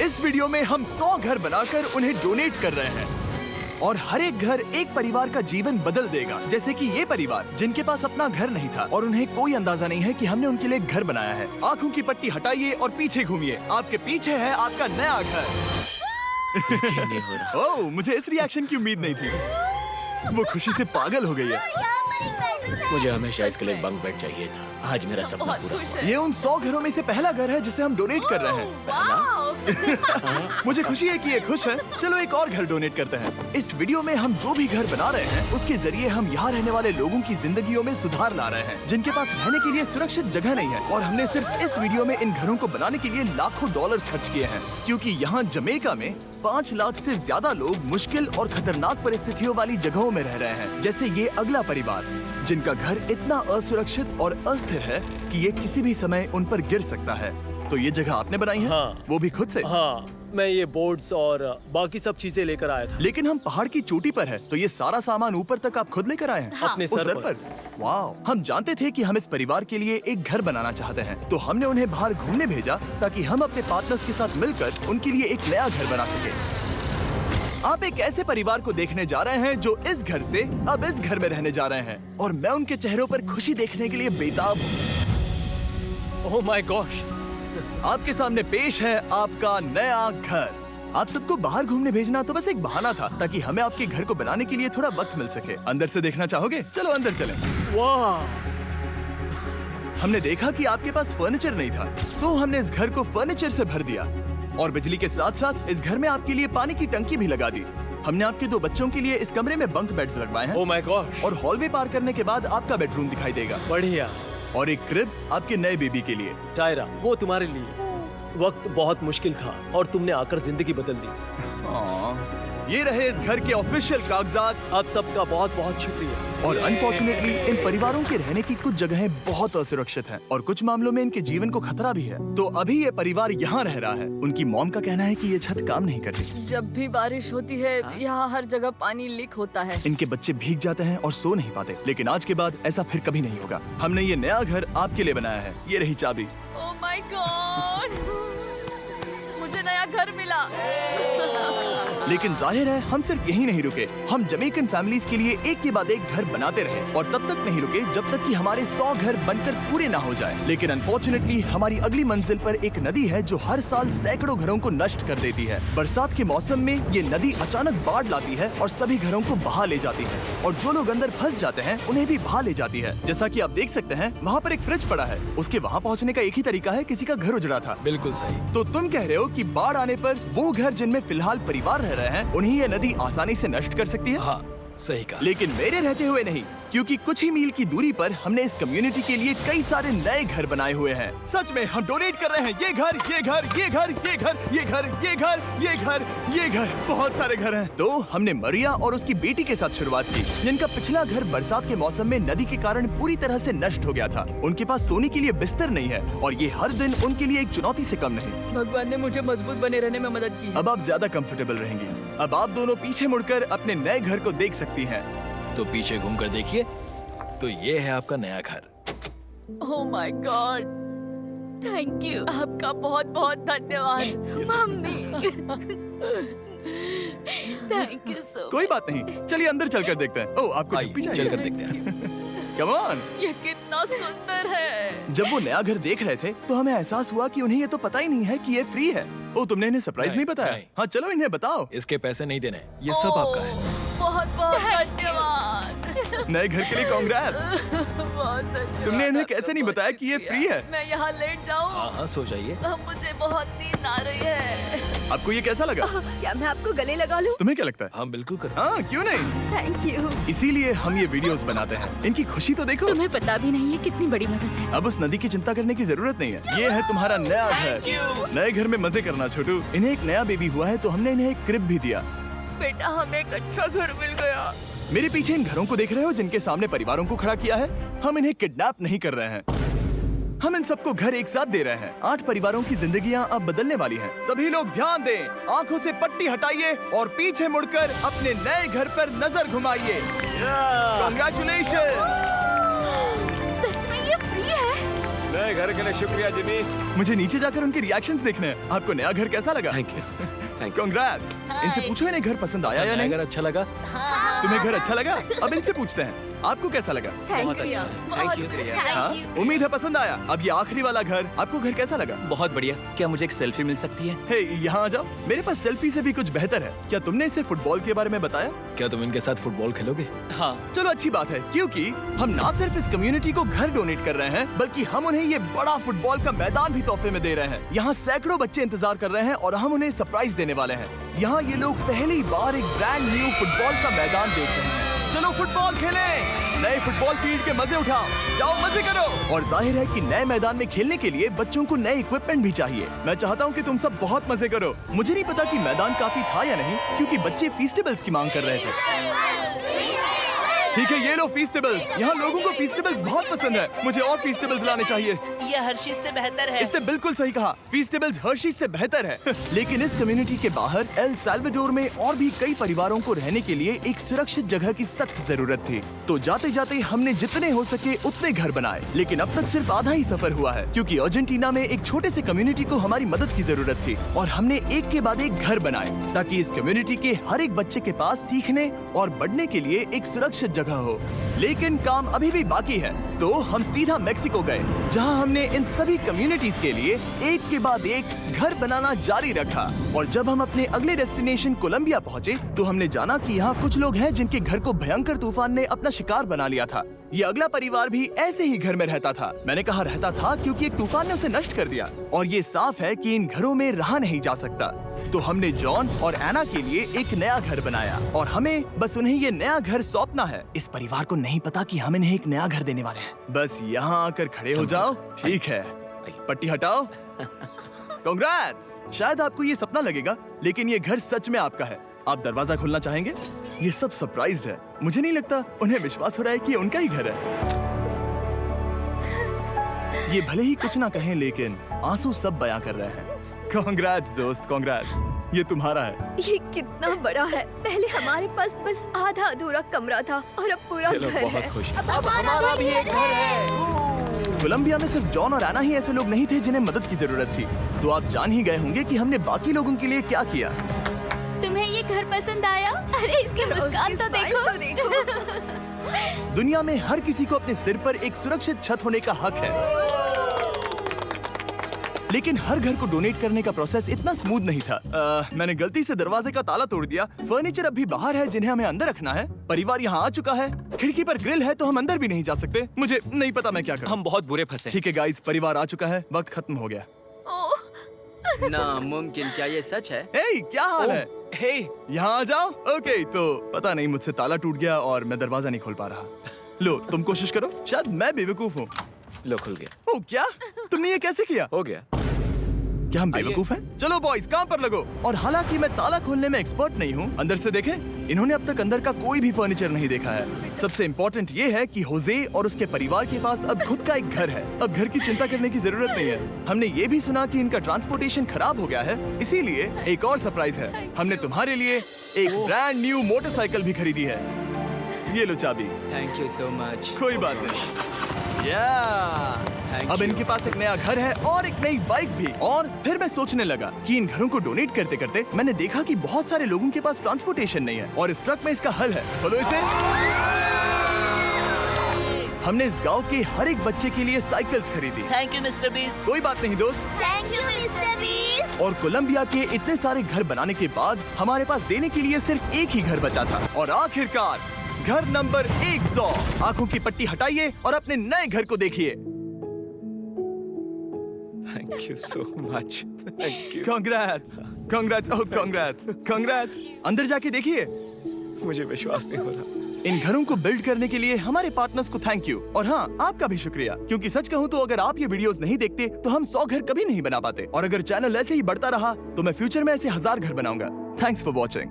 इस वीडियो में हम 100 घर बनाकर उन्हें डोनेट कर रहे हैं और हर एक घर एक परिवार का जीवन बदल देगा। जैसे कि ये परिवार जिनके पास अपना घर नहीं था और उन्हें कोई अंदाजा नहीं है कि हमने उनके लिए घर बनाया है। आंखों की पट्टी हटाइए और पीछे घूमिए। आपके पीछे है आपका नया घर। ओह, मुझे इस रिएक्शन की उम्मीद नहीं थी। वो खुशी से पागल हो गई है। मुझे हमेशा इसके लिए बंक बेड चाहिए था। आज मेरा सपना पूरा हुआ। ये उन 100 घरों में से पहला घर है जिसे हम डोनेट कर रहे हैं। मुझे खुशी है कि ये खुश है। चलो एक और घर डोनेट करते हैं। इस वीडियो में हम जो भी घर बना रहे हैं उसके जरिए हम यहाँ रहने वाले लोगों की जिंदगियों में सुधार ला रहे हैं जिनके पास रहने के लिए सुरक्षित जगह नहीं है। और हमने सिर्फ इस वीडियो में इन घरों को बनाने के लिए लाखों डॉलर्स खर्च किए हैं, क्योंकि यहाँ जमैका में 5 लाख से ज्यादा लोग मुश्किल और खतरनाक परिस्थितियों वाली जगहों में रह रहे हैं। जैसे ये अगला परिवार जिनका घर इतना असुरक्षित और अस्थिर है कि ये किसी भी समय उन पर गिर सकता है। तो ये जगह आपने बनाई है? हाँ। वो भी खुद से? हाँ, मैं ये बोर्ड्स और बाकी सब चीजें लेकर आया था। लेकिन हम पहाड़ की चोटी पर है, तो ये सारा सामान ऊपर तक आप खुद लेकर आए हैं? हाँ। अपने उस सर पर। वाह! हम जानते थे कि हम इस परिवार के लिए एक घर बनाना चाहते हैं, तो हमने उन्हें बाहर घूमने भेजा ताकि हम अपने पार्टनर्स के साथ मिलकर उनके लिए एक नया घर बना सके। आप एक ऐसे परिवार को देखने जा रहे हैं जो इस घर से अब इस घर में रहने जा रहे हैं, और मैं उनके चेहरों पर खुशी देखने के लिए बेताब हूँ। Oh my gosh! आपके सामने पेश है आपका नया घर। आप सबको बाहर घूमने भेजना तो बस एक बहाना था ताकि हमें आपके घर को बनाने के लिए थोड़ा वक्त मिल सके। अंदर से देखना चाहोगे? चलो अंदर चलें। वाह! हमने देखा कि आपके पास फर्नीचर नहीं था, तो हमने इस घर को फर्नीचर से भर दिया और बिजली के साथ साथ इस घर में आपके लिए पानी की टंकी भी लगा दी। हमने आपके 2 बच्चों के लिए इस कमरे में बंक बेड्स लगवाए हैं। Oh my gosh! और हॉलवे पार करने के बाद आपका बेडरूम दिखाई देगा। बढ़िया। और एक क्रिब आपके नए बेबी के लिए। टायरा, वो तुम्हारे लिए। वक्त बहुत मुश्किल था और तुमने आकर जिंदगी बदल दी। ये रहे इस घर के ऑफिशियल कागजात। आप सबका बहुत बहुत शुक्रिया। और अनफॉर्चुनेटली इन परिवारों के रहने की कुछ जगहें बहुत असुरक्षित हैं और कुछ मामलों में इनके जीवन को खतरा भी है। तो अभी ये परिवार यहाँ रह रहा है। उनकी मॉम का कहना है कि ये छत काम नहीं करती। जब भी बारिश होती है यहाँ हर जगह पानी लीक होता है। इनके बच्चे भीग जाते हैं और सो नहीं पाते, लेकिन आज के बाद ऐसा फिर कभी नहीं होगा। हमने ये नया घर आपके लिए बनाया है। ये रही चाबी। Oh my God! मुझे नया घर मिला। लेकिन जाहिर है हम सिर्फ यही नहीं रुके। हम जमैकन फैमिलीज के लिए एक के बाद एक घर बनाते रहे और तब तक नहीं रुके जब तक कि हमारे 100 घर बनकर पूरे ना हो जाए। लेकिन अनफॉर्चुनेटली हमारी अगली मंजिल पर एक नदी है जो हर साल सैकड़ों घरों को नष्ट कर देती है। बरसात के मौसम में ये नदी अचानक बाढ़ लाती है और सभी घरों को बहा ले जाती है, और जो लोग अंदर फंस जाते हैं उन्हें भी बहा ले जाती है। जैसा कि आप देख सकते हैं वहाँ पर एक फ्रिज पड़ा है। उसके वहाँ पहुँचने का एक ही तरीका है, किसी का घर उजड़ा था। बिल्कुल सही। तो तुम कह रहे हो कि बाढ़ आने पर वो घर जिनमें फिलहाल परिवार रह रहे हैं उन्हें ये नदी आसानी से नष्ट कर सकती है? हाँ, सही कहा। लेकिन मेरे रहते हुए नहीं, क्योंकि कुछ ही मील की दूरी पर हमने इस कम्युनिटी के लिए कई सारे नए घर बनाए हुए हैं। सच में हम डोनेट कर रहे हैं। ये घर, ये घर, ये घर, ये घर, ये घर, ये घर, ये घर, ये घर, बहुत सारे घर हैं। तो हमने मरिया और उसकी बेटी के साथ शुरुआत की, जिनका पिछला घर बरसात के मौसम में नदी के कारण पूरी तरह से नष्ट हो गया था। उनके पास सोने के लिए बिस्तर नहीं है और ये हर दिन उनके लिए एक चुनौती से कम नहीं। भगवान ने मुझे मजबूत बने रहने में मदद की। अब आप ज्यादा कंफर्टेबल रहेंगी। अब आप दोनों पीछे मुड़कर अपने नए घर को देख सकती हैं। तो पीछे घूमकर देखिए, तो ये है आपका नया घर। Oh my God! Thank you. आपका बहुत बहुत धन्यवाद मम्मी। Thank you so. कोई बात नहीं, चलिए अंदर चलकर देखते हैं। ओह, आपको छुट्टी चाहिए? चलकर देखते हैं। Come on. ये कितना सुंदर है। जब वो नया घर देख रहे थे तो हमें एहसास हुआ कि उन्हें ये तो पता ही नहीं है कि ये फ्री है। ओह, तुमने इन्हें सरप्राइज नहीं बताया? नहीं। हाँ, चलो इन्हें बताओ। इसके पैसे नहीं देने, ये सब आपका है। बहुत बहुत धन्यवाद। नए घर के लिए कांग्रेट्स। बहुत धन्यवाद। तुमने इन्हें कैसे नहीं बताया कि ये फ्री है? मैं यहाँ लेट जाऊँ? हाँ हाँ, सो जाइए। मुझे बहुत नींद आ रही है। आपको ये कैसा लगा? क्या मैं आपको गले लगा लूं? तुम्हें क्या लगता है? हम बिल्कुल कर। हाँ, क्यों नहीं? Thank you. इसीलिए हम ये वीडियोस बनाते हैं। इनकी खुशी तो देखो। तुम्हें पता भी नहीं है कितनी बड़ी मदद है। अब उस नदी की चिंता करने की जरूरत नहीं है। ये है तुम्हारा नया घर। नए घर में मजे करना छोटू। इन्हें एक नया बेबी हुआ है तो हमने इन्हें एक क्रिब भी दिया। बेटा, हमें एक अच्छा घर मिल गया। मेरे पीछे इन घरों को देख रहे हो जिनके सामने परिवारों को खड़ा किया है? हम इन्हें किडनैप नहीं कर रहे हैं, हम इन सबको घर एक साथ दे रहे हैं। 8 परिवारों की जिंदगियां अब बदलने वाली हैं। सभी लोग ध्यान दें, आंखों से पट्टी हटाइए और पीछे मुड़कर अपने नए घर पर नजर घुमाइए। कांग्रेचुलेशन। सच में ये फ्री है? नए घर के लिए शुक्रिया जिमी। मुझे नीचे जाकर उनके रिएक्शंस देखने हैं। आपको नया घर कैसा लगा? Thank you. कांग्रेट्स। इनसे पूछो इन्हें घर पसंद आया या नहीं? अगर अच्छा लगा तुम्हें घर अच्छा लगा? अब इनसे पूछते हैं, आपको कैसा लगा? Thank you. Thank you. हाँ? उम्मीद है पसंद आया। अब ये आखिरी वाला घर, आपको घर कैसा लगा? बहुत बढ़िया। क्या मुझे एक सेल्फी मिल सकती है? हे, यहाँ आ जाओ। मेरे पास सेल्फी से भी कुछ बेहतर है। क्या तुमने इसे फुटबॉल के बारे में बताया? क्या तुम इनके साथ फुटबॉल खेलोगे? हाँ। चलो अच्छी बात है, क्योंकि हम ना सिर्फ इस कम्युनिटी को घर डोनेट कर रहे हैं, बल्कि हम उन्हें ये बड़ा फुटबॉल का मैदान भी तोहफे में दे रहे हैं। यहाँ सैकड़ों बच्चे इंतजार कर रहे हैं और हम उन्हें सरप्राइज देने वाले हैं। यहाँ ये लोग पहली बार एक ब्रांड न्यू फुटबॉल का मैदान देख रहे हैं। चलो फुटबॉल खेलें, नए फुटबॉल फील्ड के मजे उठाओ, जाओ मजे करो। और जाहिर है कि नए मैदान में खेलने के लिए बच्चों को नए इक्विपमेंट भी चाहिए। मैं चाहता हूँ कि तुम सब बहुत मजे करो। मुझे नहीं पता कि मैदान काफी था या नहीं, क्योंकि बच्चे फीस्टेबल्स की मांग कर रहे थे। ठीक है, ये लो फीस्टेबल्स। यहाँ लोगों को फीस्टेबल्स बहुत पसंद है। मुझे और फीस्टेबल्स लाने चाहिए। ये हर्शीज से बेहतर है। इसने बिल्कुल सही कहा, फीस्टेबल्स हर्शीज से बेहतर है। लेकिन इस कम्युनिटी के बाहर एल साल्वाडोर में और भी कई परिवारों को रहने के लिए एक सुरक्षित जगह की सख्त जरूरत थी। तो जाते जाते हमने जितने हो सके उतने घर बनाए, लेकिन अब तक सिर्फ आधा ही सफर हुआ है, क्योंकि अर्जेंटीना में एक छोटे से कम्युनिटी को हमारी मदद की जरूरत थी और हमने एक के बाद एक घर बनाए ताकि इस कम्युनिटी के हर एक बच्चे के पास सीखने और बढ़ने के लिए एक सुरक्षित जगह हो। लेकिन काम अभी भी बाकी है, तो हम सीधा मेक्सिको गए, जहां हमने इन सभी कम्युनिटीज के लिए एक के बाद एक घर बनाना जारी रखा। और जब हम अपने अगले डेस्टिनेशन कोलंबिया पहुंचे, तो हमने जाना कि यहाँ कुछ लोग हैं जिनके घर को भयंकर तूफान ने अपना शिकार बना लिया था। ये अगला परिवार भी ऐसे ही घर में रहता था। मैंने कहा रहता था क्योंकि एक तूफान ने उसे नष्ट कर दिया, और ये साफ है कि इन घरों में रहा नहीं जा सकता। तो हमने जॉन और एना के लिए एक नया घर बनाया और हमें बस उन्हें ये नया घर सौंपना है। इस परिवार को नहीं पता कि हम इन्हें एक नया घर देने वाले हैं। बस यहाँ आकर खड़े हो जाओ। ठीक है, पट्टी हटाओ। कांग्रेट्स। शायद आपको ये सपना लगेगा, लेकिन ये घर सच में आपका है। आप दरवाजा खोलना चाहेंगे? ये सब सरप्राइज्ड है। मुझे नहीं लगता उन्हें विश्वास हो रहा है कि ये उनका ही घर है। ये भले ही कुछ ना कहें, लेकिन आंसू सब बयां कर रहे हैं। कांग्रेट्स दोस्त, कांग्रेट्स। ये तुम्हारा है। ये कितना बड़ा है। पहले हमारे पास बस आधा अधूरा कमरा था और अब पूरा घर है। बहुत खुश। अब हमारा भी एक घर है। कोलंबिया में सिर्फ जॉन और एना ही ऐसे लोग नहीं थे जिन्हें मदद की जरूरत थी। तो आप जान ही गए होंगे कि हमने बाकी लोगों के लिए क्या किया। तुम्हें ये घर पसंद आया? अरे इसकी मुस्कान तो देखो। दुनिया में हर किसी को अपने सिर पर एक सुरक्षित छत होने का हक है, लेकिन हर घर को डोनेट करने का प्रोसेस इतना स्मूथ नहीं था। मैंने गलती से दरवाजे का ताला तोड़ दिया। फर्नीचर अब भी बाहर है जिन्हें हमें अंदर रखना है। परिवार यहाँ आ चुका है। खिड़की पर ग्रिल है तो हम अंदर भी नहीं जा सकते। मुझे नहीं पता मैं क्या करूं। हम बहुत बुरे फंसे। ठीक है गाइस, परिवार आ चुका है। वक्त खत्म हो गया। नामुमकिन, क्या ये सच है? हे, क्या हाल है? हे, यहाँ आ जाओ। ओके, तो पता नहीं मुझसे ताला टूट गया और मैं दरवाजा नहीं खोल पा रहा। लो, तुम कोशिश करो। शायद मैं बेवकूफ हूँ। लो, खुल गया। ओह, क्या? तुमने ये कैसे किया? हो गया। क्या हम बेवकूफ हैं? चलो बॉयज, काम पर लगो। और हालांकि मैं ताला खोलने में एक्सपर्ट नहीं हूँ, अंदर से देखें। इन्होंने अब तक अंदर का कोई भी फर्नीचर नहीं देखा है। सबसे इम्पोर्टेंट ये है कि होजे और उसके परिवार के पास अब खुद का एक घर है। अब घर की चिंता करने की जरूरत नहीं है। हमने ये भी सुना कि इनका ट्रांसपोर्टेशन खराब हो गया है, इसीलिए एक और सरप्राइज है। हमने तुम्हारे लिए एक ब्रांड न्यू मोटरसाइकिल भी खरीदी है। ये लो चाबी। Thank you so much. कोई बात नहीं। अब इनके पास एक नया घर है और एक नई बाइक भी। और फिर मैं सोचने लगा कि इन घरों को डोनेट करते करते मैंने देखा कि बहुत सारे लोगों के पास ट्रांसपोर्टेशन नहीं है, और इस ट्रक में इसका हल है। बोलो इसे। हमने इस गांव के हर एक बच्चे के लिए साइकिल्स खरीदी। Thank you mister beast. कोई बात नहीं दोस्त। Thank you mister beast. और कोलंबिया के इतने सारे घर बनाने के बाद हमारे पास देने के लिए सिर्फ एक ही घर बचा था। और आखिरकार घर नंबर 100। आंखों की पट्टी हटाइए और अपने नए घर को देखिए। Thank you so much. Thank you. Congrats, congrats, oh congrats, congrats. अंदर जाके देखिए। मुझे विश्वास नहीं हो रहा। इन घरों को बिल्ड करने के लिए हमारे पार्टनर्स को थैंक यू। और हाँ, आपका भी शुक्रिया, क्योंकि सच कहूँ तो अगर आप ये वीडियोस नहीं देखते तो हम 100 घर कभी नहीं बना पाते। और अगर चैनल ऐसे ही बढ़ता रहा तो मैं फ्यूचर में ऐसे 1000 घर बनाऊंगा। Thanks for watching.